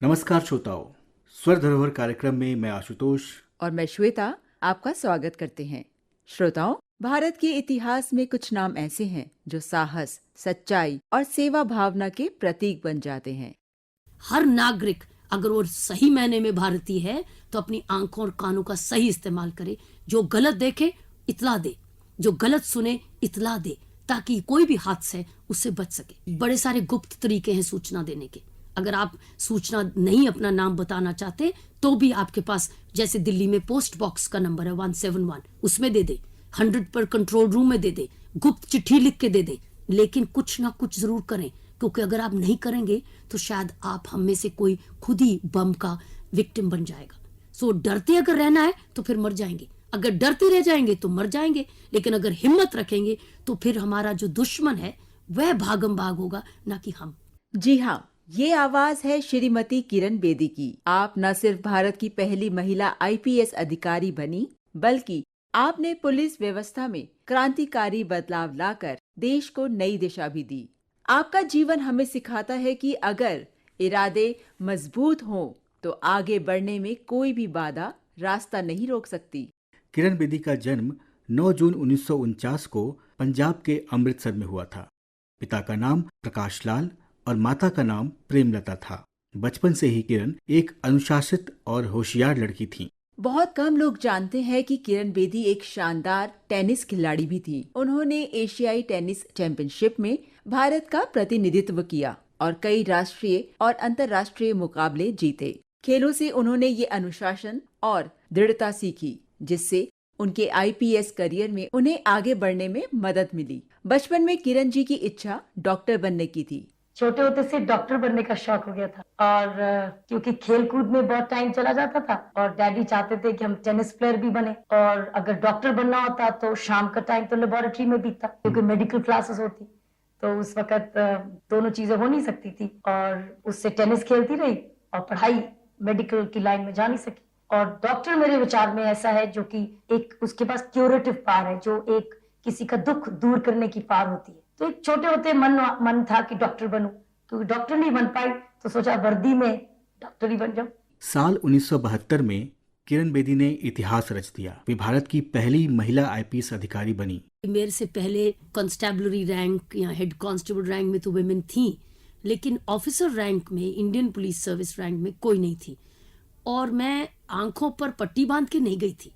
नमस्कार श्रोताओं, स्वर धरोहर कार्यक्रम में मैं आशुतोष। और मैं श्वेता आपका स्वागत करते हैं। श्रोताओं, भारत के इतिहास में कुछ नाम ऐसे हैं जो साहस, सच्चाई और सेवा भावना के प्रतीक बन जाते हैं। हर नागरिक अगर वो सही मायने में भारतीय है तो अपनी आंखों और कानों का सही इस्तेमाल करे। जो गलत देखे इतला दे, जो गलत सुने इतला दे, ताकि कोई भी हादसा है उससे बच सके। बड़े सारे गुप्त तरीके हैं सूचना देने के। अगर आप सूचना नहीं अपना नाम बताना चाहते तो भी आपके पास, जैसे दिल्ली में पोस्ट बॉक्स का नंबर है 171, उसमें दे दे, 100 पर कंट्रोल रूम में दे दे, गुप्त चिट्ठी लिख के दे दे, लेकिन कुछ ना कुछ जरूर करें, क्योंकि अगर आप नहीं करेंगे तो शायद आप हम में से कोई खुद ही बम का विक्टिम बन जाएगा। सो डरते अगर रहना है तो फिर मर जाएंगे। अगर डरते रह जाएंगे तो मर जाएंगे, लेकिन अगर हिम्मत रखेंगे तो फिर हमारा जो दुश्मन है वह भागम भाग होगा, ना कि हम। जी हाँ, ये आवाज है श्रीमती किरण बेदी की। आप न सिर्फ भारत की पहली महिला आईपीएस अधिकारी बनी, बल्कि आपने पुलिस व्यवस्था में क्रांतिकारी बदलाव लाकर देश को नई दिशा भी दी। आपका जीवन हमें सिखाता है कि अगर इरादे मजबूत हों तो आगे बढ़ने में कोई भी बाधा रास्ता नहीं रोक सकती। किरण बेदी का जन्म 9 जून 1949 को पंजाब के अमृतसर में हुआ था। पिता का नाम प्रकाश लाल और माता का नाम प्रेमलता था। बचपन से ही किरण एक अनुशासित और होशियार लड़की थी। बहुत कम लोग जानते हैं कि किरण बेदी एक शानदार टेनिस खिलाड़ी भी थी। उन्होंने एशियाई टेनिस चैंपियनशिप में भारत का प्रतिनिधित्व किया और कई राष्ट्रीय और अंतर्राष्ट्रीय मुकाबले जीते। खेलों से उन्होंने ये अनुशासन और दृढ़ता सीखी, जिससे उनके आईपीएस करियर में उन्हें आगे बढ़ने में मदद मिली। बचपन में किरण जी की इच्छा डॉक्टर बनने की थी। छोटे होते से डॉक्टर बनने का शौक हो गया था, और क्योंकि खेल कूद में बहुत टाइम चला जाता था और डैडी चाहते थे कि हम टेनिस प्लेयर भी बने, और अगर डॉक्टर बनना होता तो शाम का टाइम तो लेबोरेटरी में बीतता, क्योंकि मेडिकल क्लासेस होती, तो उस वक्त दोनों चीजें हो नहीं सकती थी। और उससे टेनिस खेलती रही और पढ़ाई मेडिकल की लाइन में जा नहीं सकी। और डॉक्टर मेरे विचार में ऐसा है जो कि एक उसके पास क्यूरेटिव पावर है, जो एक किसी का दुख दूर करने की पावर होती है। तो एक छोटे होते मन था कि डॉक्टर बनूं, क्योंकि डॉक्टर नहीं बन पाई तो सोचा वर्दी में डॉक्टर ही बन जाऊं। साल 1972 में किरण बेदी ने इतिहास रच दिया। वे भारत की पहली महिला आईपीएस अधिकारी बनी। मेरे से पहले कांस्टेबलरी रैंक या हेड कांस्टेबल रैंक में तो वुमेन थी, लेकिन ऑफिसर रैंक में, इंडियन पुलिस सर्विस रैंक में कोई नहीं थी। और मैं आंखों पर पट्टी बांध के नहीं गई थी।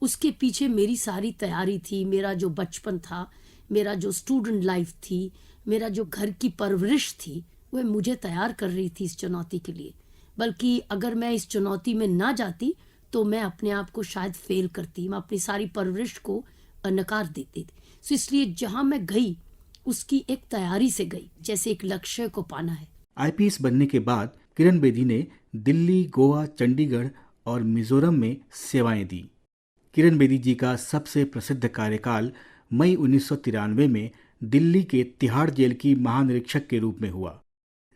उसके पीछे मेरी सारी तैयारी थी। मेरा जो बचपन था, मेरा जो स्टूडेंट लाइफ थी, मेरा जो घर की परवरिश थी, वह मुझे तैयार कर रही थी इस चुनौती के लिए। बल्कि अगर मैं इस चुनौती में ना जाती तो मैं अपने आप को शायद फेल करती, मैं अपनी सारी परवरिश को नकार देती थी। सो इसलिए जहां मैं गई उसकी एक तैयारी से गई, जैसे एक लक्ष्य को पाना है। आईपीएस बनने के बाद किरण बेदी ने दिल्ली, गोवा, चंडीगढ़ और मिजोरम में सेवाएं दी। किरण बेदी जी का सबसे प्रसिद्ध कार्यकाल मई 1993 में दिल्ली के तिहाड़ जेल की महानिरीक्षक के रूप में हुआ,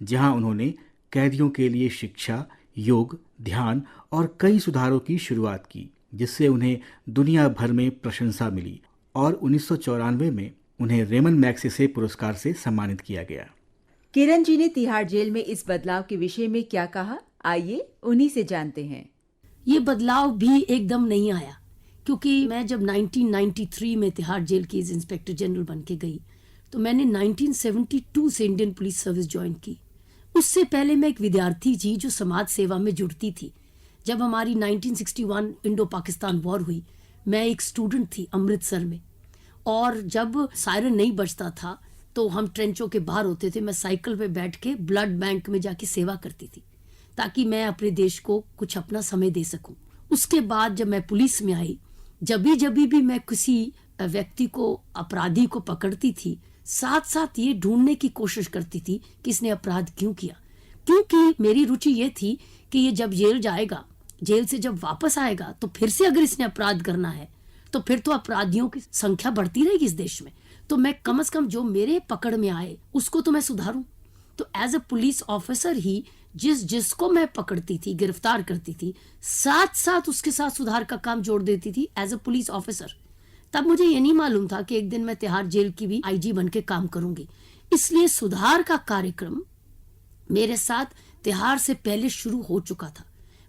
जहां उन्होंने कैदियों के लिए शिक्षा, योग, ध्यान और कई सुधारों की शुरुआत की, जिससे उन्हें दुनिया भर में प्रशंसा मिली। और 1994 में उन्हें रेमन मैग्सेसे पुरस्कार से सम्मानित किया गया। किरण जी ने तिहाड़ जेल में इस बदलाव के विषय में क्या कहा, आइए उन्हीं से जानते हैं। ये बदलाव भी एकदम नहीं आया, क्योंकि मैं जब 1993 में तिहाड़ जेल की इंस्पेक्टर जनरल बन के गई तो मैंने 1972 से इंडियन पुलिस सर्विस ज्वाइन की। उससे पहले मैं एक विद्यार्थी थी जो समाज सेवा में जुड़ती थी। जब हमारी 1961 इंडो पाकिस्तान वॉर हुई, मैं एक स्टूडेंट थी अमृतसर में, और जब सायरन नहीं बजता था तो हम ट्रेंचों के बाहर होते थे। मैं साइकिल पे बैठ के ब्लड बैंक में जाके सेवा करती थी, ताकि मैं अपने देश को कुछ अपना समय दे सकूं। उसके बाद जब मैं पुलिस में आई, जब भी मैं किसी व्यक्ति को, अपराधी को पकड़ती थी, साथ साथ ये ढूंढने की कोशिश करती थी कि इसने अपराध क्यों किया। क्योंकि मेरी रुचि ये थी कि ये जब जेल जाएगा, जेल से जब वापस आएगा, तो फिर से अगर इसने अपराध करना है तो फिर तो अपराधियों की संख्या बढ़ती रहेगी इस देश में। तो मैं कम से कम जो मेरे पकड़ में आए उसको तो मैं सुधारूं। तो एज अ पुलिस ऑफिसर ही जिसको मैं पकड़ती थी, गिरफ्तार करती थी, साथ साथ उसके साथ सुधार का काम जोड़ देती थी एज अ पुलिस ऑफिसर। तब मुझे ये नहीं मालूम था कि एक दिन मैं तिहाड़ जेल की भी आईजी बन के काम करूंगी। इसलिए सुधार का कार्यक्रम मेरे साथ तिहाड़ से पहले शुरू हो चुका था।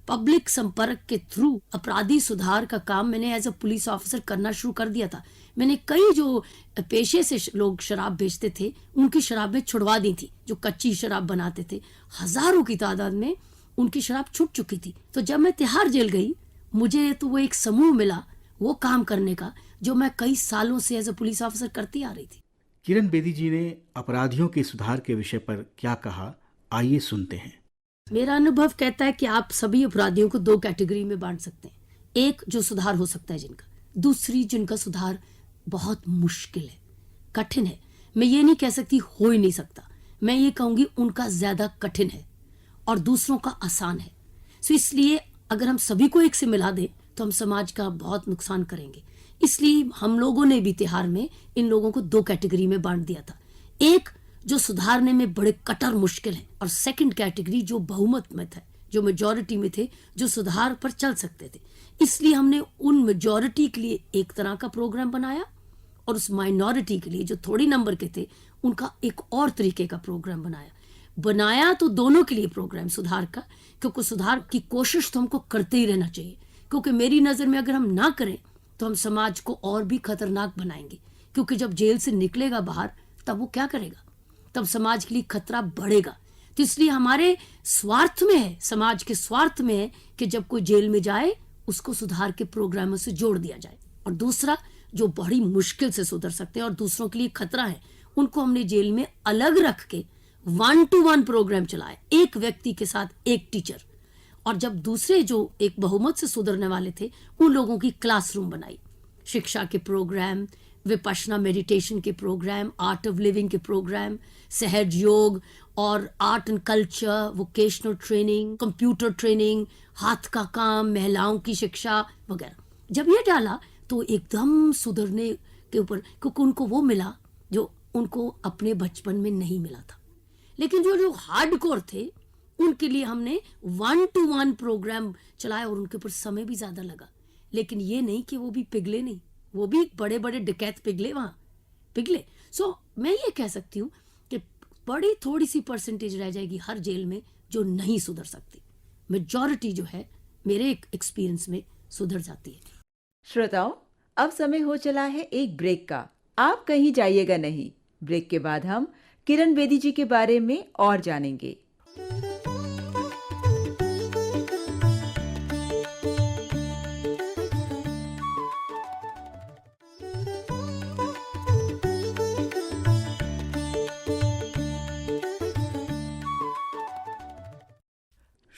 पब्लिक संपर्क के थ्रू अपराधी सुधार का काम मैंने एज अ पुलिस ऑफिसर करना शुरू कर दिया था। मैंने कई जो पेशे से लोग शराब बेचते थे उनकी शराबें छुड़वा दी थी। जो कच्ची शराब बनाते थे हजारों की तादाद में उनकी शराब छूट चुकी थी। तो जब मैं तिहाड़ जेल गई मुझे तो वो एक समूह मिला वो काम करने का जो मैं कई सालों से एज अ पुलिस ऑफिसर करती आ रही थी। किरण बेदी जी ने अपराधियों के सुधार के विषय पर क्या कहा, आइए सुनते हैं। मेरा अनुभव कहता है कि आप सभी अपराधियों को दो कैटेगरी में बांट सकते हैं। एक जो सुधार हो सकता है जिनका, दूसरी जिनका सुधार बहुत मुश्किल है, कठिन है। मैं ये नहीं कह सकती हो ही नहीं सकता, मैं ये कहूंगी उनका ज्यादा कठिन है और दूसरों का आसान है। सो इसलिए अगर हम सभी को एक से मिला दें तो हम समाज का बहुत नुकसान करेंगे। इसलिए हम लोगों ने भी तिहाड़ में इन लोगों को दो कैटेगरी में बांट दिया था। एक जो सुधारने में बड़े कटर मुश्किल है और सेकंड कैटेगरी जो बहुमत में थे, जो मेजॉरिटी में थे, जो सुधार पर चल सकते थे। इसलिए हमने उन मेजॉरिटी के लिए एक तरह का प्रोग्राम बनाया और उस माइनॉरिटी के लिए जो थोड़ी नंबर के थे उनका एक और तरीके का प्रोग्राम बनाया तो दोनों के लिए प्रोग्राम सुधार का, क्योंकि सुधार की कोशिश तो हमको करते ही रहना चाहिए। क्योंकि मेरी नजर में अगर हम ना करें तो हम समाज को और भी खतरनाक बनाएंगे। क्योंकि जब जेल से निकलेगा बाहर तब वो क्या करेगा, तब समाज के लिए खतरा बढ़ेगा। तो इसलिए हमारे स्वार्थ में है, समाज के स्वार्थ में है कि जब कोई जेल में जाए उसको सुधार के प्रोग्रामों से जोड़ दिया जाए। और दूसरा जो बड़ी मुश्किल से सुधर सकते हैं और दूसरों के लिए खतरा है उनको हमने जेल में अलग रख के 1-to-1 प्रोग्राम चलाया, एक व्यक्ति के साथ एक टीचर। और जब दूसरे जो एक बहुमत से सुधरने वाले थे उन लोगों की क्लासरूम बनाई, शिक्षा के प्रोग्राम, विपश्यना मेडिटेशन के प्रोग्राम, आर्ट ऑफ लिविंग के प्रोग्राम, सहज योग और art and culture, vocational training, computer training, हाथ का काम, महिलाओं की शिक्षा वगैरह। जब ये डाला तो एकदम सुधरने के ऊपर, क्योंकि उनको वो मिला जो उनको अपने बचपन में नहीं मिला था। लेकिन जो हार्डकोर थे उनके लिए हमने 1-to-1 प्रोग्राम चलाया और उनके ऊपर समय भी ज्यादा लगा। लेकिन ये नहीं कि वो भी पिघले नहीं, वो भी बड़े बड़े डकैत पिघले। सो मैं ये कह सकती हूँ कि बड़ी थोड़ी सी परसेंटेज रह जाएगी हर जेल में जो नहीं सुधर सकती। मेजॉरिटी जो है मेरे एक्सपीरियंस में सुधर जाती है। श्रोताओं, अब समय हो चला है एक ब्रेक का। आप कहीं जाइएगा नहीं। ब्रेक के बाद हम किरण बेदी जी के बारे में और जानेंगे।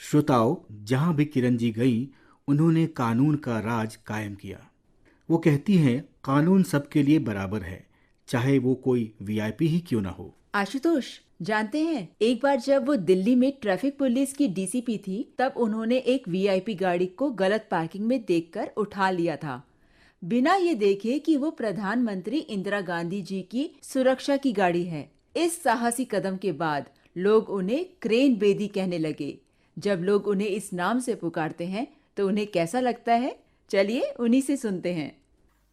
श्रोताओं, जहां भी किरण जी गई उन्होंने कानून का राज कायम किया। वो कहती हैं कानून सबके लिए बराबर है, चाहे वो कोई वीआईपी ही क्यों ना हो। आशुतोष, जानते हैं एक बार जब वो दिल्ली में ट्रैफिक पुलिस की डीसीपी थी तब उन्होंने एक वीआईपी गाड़ी को गलत पार्किंग में देखकर उठा लिया था, बिना ये देखे कि वो प्रधानमंत्री इंदिरा गांधी जी की सुरक्षा की गाड़ी है। इस साहसी कदम के बाद लोग उन्हें क्रेन बेदी कहने लगे। जब लोग उन्हें इस नाम से पुकारते हैं तो उन्हें कैसा लगता है, चलिए उन्हीं से सुनते हैं।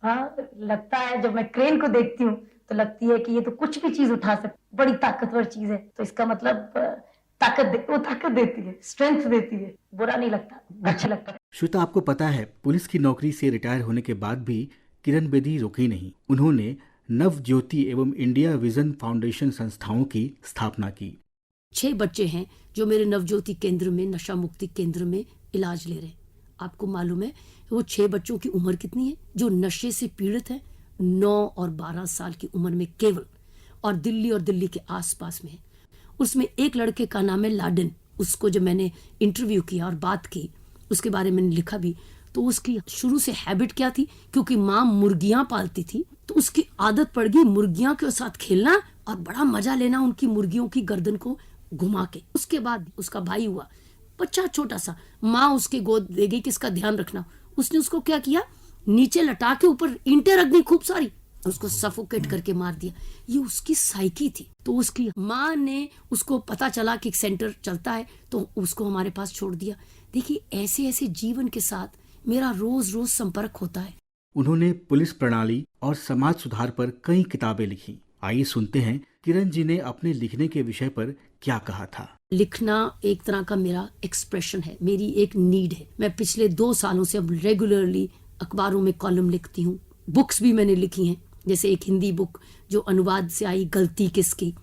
हाँ, लगता है जब मैं क्रेन को देखती हूँ तो लगती है कि ये तो कुछ भी चीज उठा सकती, बड़ी ताकतवर चीज है। तो इसका मतलब वो ताकत देती है, स्ट्रेंथ देती है। बुरा नहीं लगता, अच्छा लगता है। श्वेता, आपको पता है पुलिस की नौकरी से रिटायर होने के बाद भी किरण बेदी रुकी नहीं। उन्होंने नव ज्योति एवं इंडिया विजन फाउंडेशन संस्थाओं की स्थापना की। 6 बच्चे हैं जो मेरे नवज्योति केंद्र में, नशा मुक्ति केंद्र में इलाज ले रहे हैं। आपको मालूम है वो 6 बच्चों की उम्र कितनी है जो नशे से पीड़ित है? 9 और 12 साल की उम्र में केवल, और दिल्ली के आसपास में है। उसमें एक लड़के का नाम है लाडन। उसको जब मैंने इंटरव्यू किया और बात की, उसके बारे में लिखा भी, तो उसकी शुरू से हैबिट क्या थी, क्योंकि माँ मुर्गियां पालती थी तो उसकी आदत पड़ गई मुर्गियों के साथ खेलना और बड़ा मजा लेना उनकी मुर्गियों की गर्दन को घुमा के। उसके बाद उसका भाई हुआ, बच्चा छोटा सा, माँ उसके गोद दे गई कि इसका ध्यान रखना। उसने उसको क्या किया, नीचे लटा के ऊपर ईंटें रख दी खूब सारी, उसको सफोकेट करके मार दिया। ये उसकी साइकी थी। तो उसकी माँ ने, उसको पता चला कि एक सेंटर चलता है तो उसको हमारे पास छोड़ दिया। देखिए, ऐसे ऐसे जीवन के साथ मेरा रोज रोज संपर्क होता है। उन्होंने पुलिस प्रणाली और समाज सुधार पर कई किताबें लिखी आइए सुनते हैं किरण जी ने अपने लिखने के विषय पर क्या कहा था। लिखना एक तरह का मेरा एक्सप्रेशन है, मेरी एक नीड है। मैं पिछले 2 सालों से अब रेगुलरली अखबारों में कॉलम लिखती हूँ। बुक्स भी मैंने लिखी हैं, जैसे एक हिंदी बुक जो अनुवाद से आई, गलती किसकी,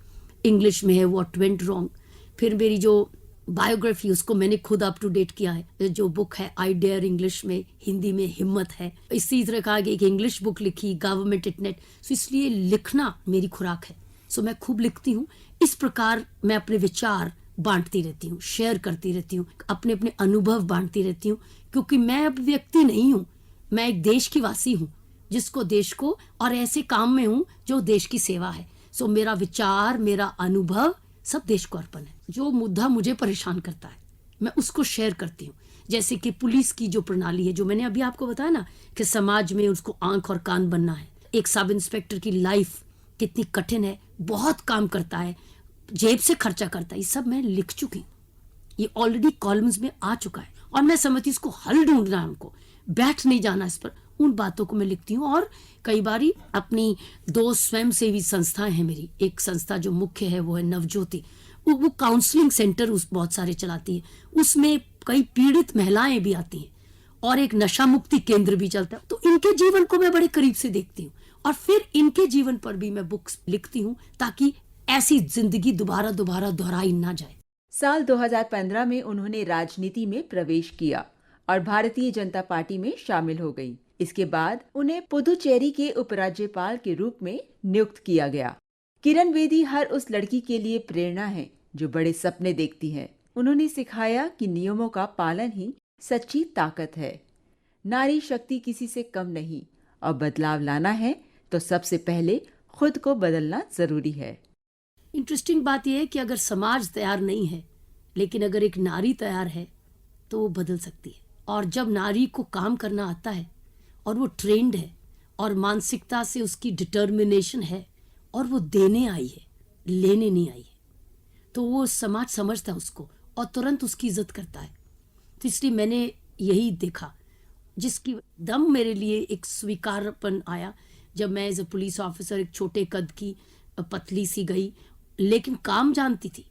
इंग्लिश में है व्हाट वेंट रॉन्ग। फिर मेरी जो बायोग्राफी उसको मैंने खुद अप टू डेट किया है, जो बुक है आई डेयर, इंग्लिश में, हिंदी में हिम्मत है। इसी तरह का एक इंग्लिश बुक लिखी, गवर्नमेंट इट नेट। सो इसलिए लिखना मेरी खुराक है। सो मैं खूब लिखती हूँ। इस प्रकार मैं अपने विचार बांटती रहती हूँ, शेयर करती रहती हूँ, अपने अपने अनुभव बांटती रहती हूँ, क्योंकि मैं अब व्यक्ति नहीं हूँ, मैं एक देश की वासी हूँ, जिसको देश को और ऐसे काम में हूँ जो देश की सेवा है। सो मेरा विचार, मेरा अनुभव सब देश को अर्पण है। जो मुद्दा मुझे परेशान करता है मैं उसको शेयर करती हूँ। जैसे कि पुलिस की जो प्रणाली है, जो मैंने अभी आपको बताया ना कि समाज में उसको आंख और कान बनना है। एक सब इंस्पेक्टर की लाइफ कितनी कठिन है, बहुत काम करता है, जेब से खर्चा करता है, ये सब मैं लिख चुकी हूँ। ये ऑलरेडी कॉलम्स में आ चुका है और मैं समझती इसको हल ढूंढना है, उनको बैठ नहीं जाना इस पर। उन बातों को मैं लिखती हूँ। और कई बारी अपनी 2 स्वयंसेवी संस्थाएं हैं मेरी। एक संस्था जो मुख्य है वो है नवज्योति, वो काउंसलिंग सेंटर बहुत सारे चलाती है, उसमें कई पीड़ित महिलाएं भी आती हैं, और एक नशा मुक्ति केंद्र भी चलता है। तो इनके जीवन को मैं बड़े करीब से देखती हूँ और फिर इनके जीवन पर भी मैं बुक्स लिखती हूँ, ताकि ऐसी जिंदगी दोबारा दोहराई ना जाए। साल 2015 में उन्होंने राजनीति में प्रवेश किया और भारतीय जनता पार्टी में शामिल हो गई। इसके बाद उन्हें पुदुचेरी के उपराज्यपाल के रूप में नियुक्त किया गया। किरण बेदी हर उस लड़की के लिए प्रेरणा है जो बड़े सपने देखती है। उन्होंने सिखाया कि नियमों का पालन ही सच्ची ताकत है। नारी शक्ति किसी से कम नहीं, और बदलाव लाना है तो सबसे पहले खुद को बदलना जरूरी है। इंटरेस्टिंग बात यह है कि अगर समाज तैयार नहीं है, लेकिन अगर एक नारी तैयार है तो वो बदल सकती है। और जब नारी को काम करना आता है और वो ट्रेंड है और मानसिकता से उसकी डिटर्मिनेशन है और वो देने आई है, लेने नहीं आई है, तो वो समाज समझता है उसको और तुरंत उसकी इज्जत करता है। तो इसलिए मैंने यही देखा, जिसकी दम मेरे लिए एक स्वीकारपन आया जब मैं एज ए पुलिस ऑफिसर एक छोटे कद की पतली सी गई, लेकिन काम जानती थी,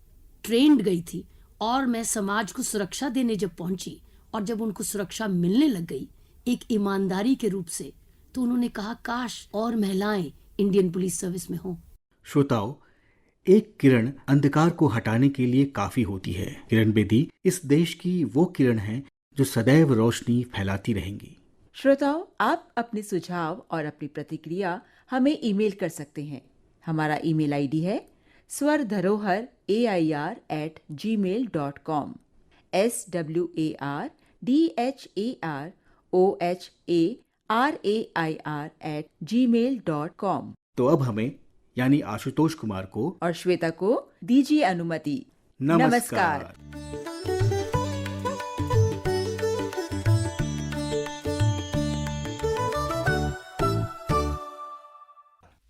ट्रेंड गई थी, और मैं समाज को सुरक्षा देने जब पहुंची और जब उनको सुरक्षा मिलने लग गई एक ईमानदारी के रूप से, तो उन्होंने कहा काश और महिलाएं इंडियन पुलिस सर्विस में हों। श्रोताओ, एक किरण अंधकार को हटाने के लिए काफी होती है। किरण बेदी इस देश की वो किरण है जो सदैव रोशनी फैलाती रहेंगी। श्रोताओ, आप अपने सुझाव और अपनी प्रतिक्रिया हमें ईमेल कर सकते हैं। हमारा ईमेल आईडी है swardharohar@gmail.com swardharoharair@gmail.com। तो अब हमें यानी आशुतोष कुमार को और श्वेता को दीजिए अनुमति। नमस्कार।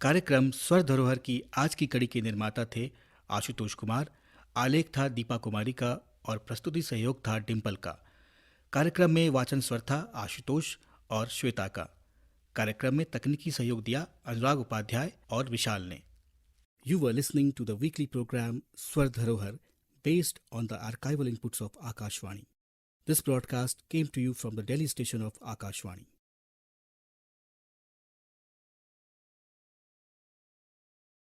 कार्यक्रम स्वर धरोहर की आज की कड़ी के निर्माता थे आशुतोष कुमार, आलेख था दीपा कुमारी का और प्रस्तुति सहयोग था डिम्पल का। कार्यक्रम में वाचन स्वर था आशुतोष और श्वेता का। कार्यक्रम में तकनीकी सहयोग दिया अनुराग उपाध्याय और विशाल ने। You were listening to the weekly programme Swar Dharohar based on the archival inputs of Akashvani. This broadcast came to you from the Delhi station of Akashvani.